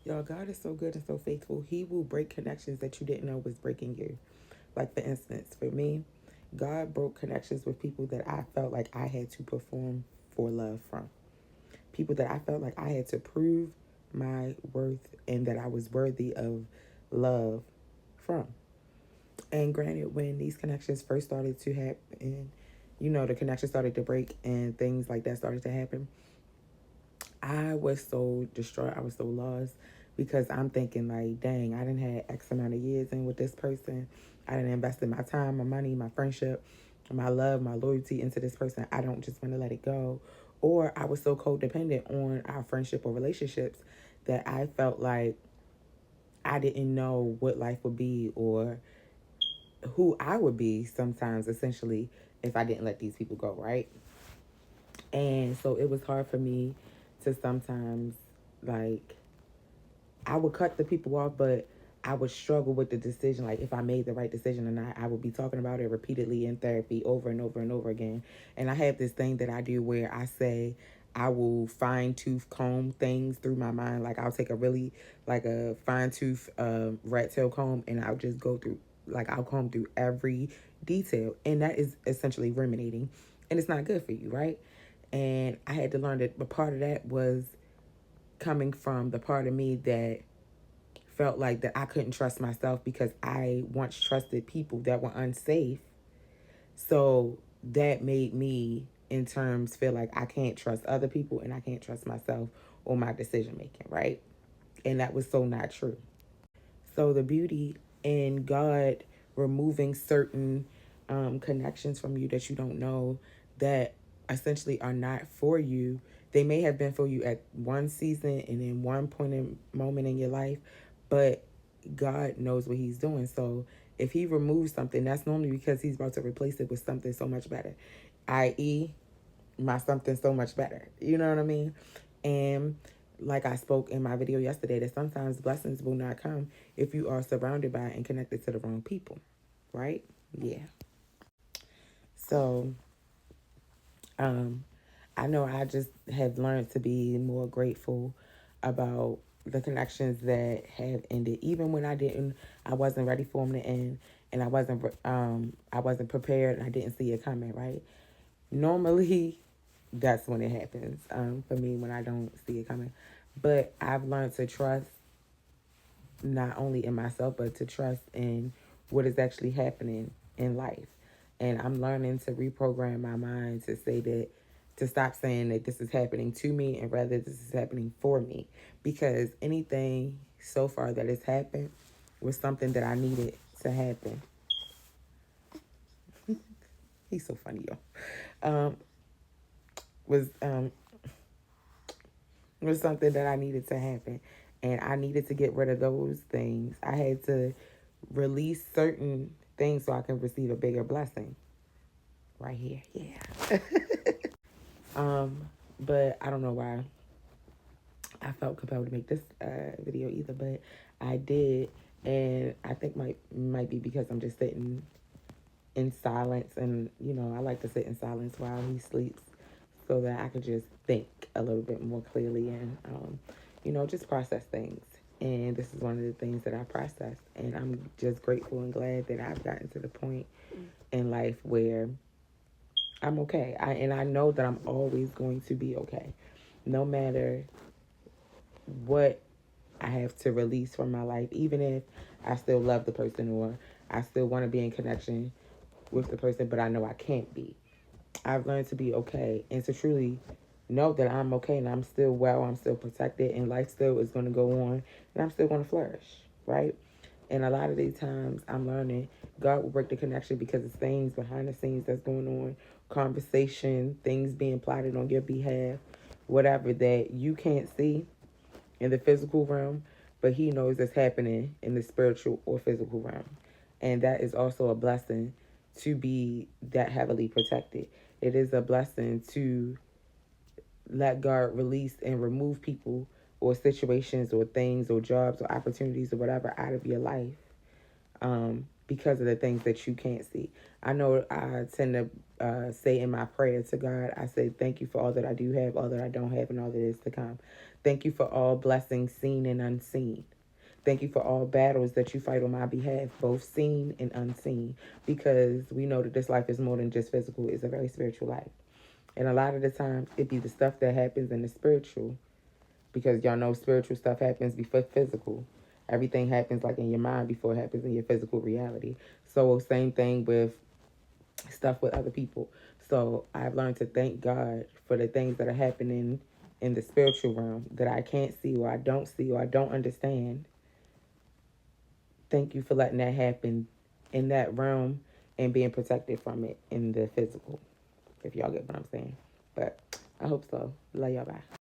Y'all, God is so good and so faithful. He will break connections that you didn't know was breaking you. Like, for instance, for me, God broke connections with people that I felt like I had to perform for love from. People that I felt like I had to prove my worth and that I was worthy of love from. And granted, when these connections first started to happen, the connection started to break and things like that started to happen, I was so distraught. I was so lost because I'm thinking like, dang, I didn't have X amount of years in with this person. I didn't invest in my time, my money, my friendship, my love, my loyalty into this person. I don't just want to let it go. Or I was so codependent on our friendship or relationships that I felt like I didn't know what life would be or who I would be sometimes, essentially, if I didn't let these people go, right? And so it was hard for me to sometimes, like, I would cut the people off, but I would struggle with the decision. Like, if I made the right decision or not, I would be talking about it repeatedly in therapy over and over and over again. And I have this thing that I do where I say, I will fine tooth comb things through my mind. Like, I'll take a really, like a fine tooth rat tail comb, and I'll just go through, like, I'll comb through every detail. And that is essentially ruminating. And it's not good for you, right? And I had to learn that, but part of that was coming from the part of me that felt like that I couldn't trust myself because I once trusted people that were unsafe. So that made me, in terms, feel like I can't trust other people and I can't trust myself or my decision making, right? And that was so not true. So the beauty in God removing certain connections from you that you don't know, that essentially are not for you. They may have been for you at one season and in one point in moment in your life, but God knows what He's doing. So if He removes something, that's normally because He's about to replace it with something so much better, i.e., my something so much better. You know what I mean? And like I spoke in my video yesterday, that sometimes blessings will not come if you are surrounded by and connected to the wrong people, right? Yeah. So, um, I know I just have learned to be more grateful about the connections that have ended, even when I wasn't ready for them to end, and I wasn't prepared, and I didn't see it coming. Right? Normally, that's when it happens for me when I don't see it coming. But I've learned to trust not only in myself, but to trust in what is actually happening in life. And I'm learning to reprogram my mind to say that, to stop saying that this is happening to me and rather this is happening for me. Because anything so far that has happened was something that I needed to happen. He's so funny, yo. Um, was was something that I needed to happen. And I needed to get rid of those things. I had to release certain things so I can receive a bigger blessing. Right here. Yeah. But I don't know why I felt compelled to make this video either, but I did. And I think might be because I'm just sitting in silence, and I like to sit in silence while he sleeps so that I could just think a little bit more clearly and just process things. And this is one of the things that I processed, and I'm just grateful and glad that I've gotten to the point in life where I'm okay. And I know that I'm always going to be okay, no matter what I have to release from my life, even if I still love the person or I still want to be in connection with the person, but I know I can't be. I've learned to be okay and to truly know that I'm okay and I'm still well, I'm still protected, and life still is going to go on and I'm still going to flourish, right? And a lot of these times I'm learning God will break the connection because it's things behind the scenes that's going on, conversation, things being plotted on your behalf, whatever that you can't see in the physical realm, but He knows it's happening in the spiritual or physical realm. And that is also a blessing to be that heavily protected. It is a blessing to let God release and remove people or situations or things or jobs or opportunities or whatever out of your life because of the things that you can't see. I know I tend to say in my prayer to God, I say, thank you for all that I do have, all that I don't have, and all that is to come. Thank you for all blessings seen and unseen. Thank you for all battles that you fight on my behalf, both seen and unseen, because we know that this life is more than just physical. It's a very spiritual life. And a lot of the times, it be the stuff that happens in the spiritual, because y'all know spiritual stuff happens before physical. Everything happens like in your mind before it happens in your physical reality. So same thing with stuff with other people. So I've learned to thank God for the things that are happening in the spiritual realm that I can't see or I don't see or I don't understand. Thank you for letting that happen in that realm and being protected from it in the physical. If y'all get what I'm saying. But I hope so. Love y'all. Bye.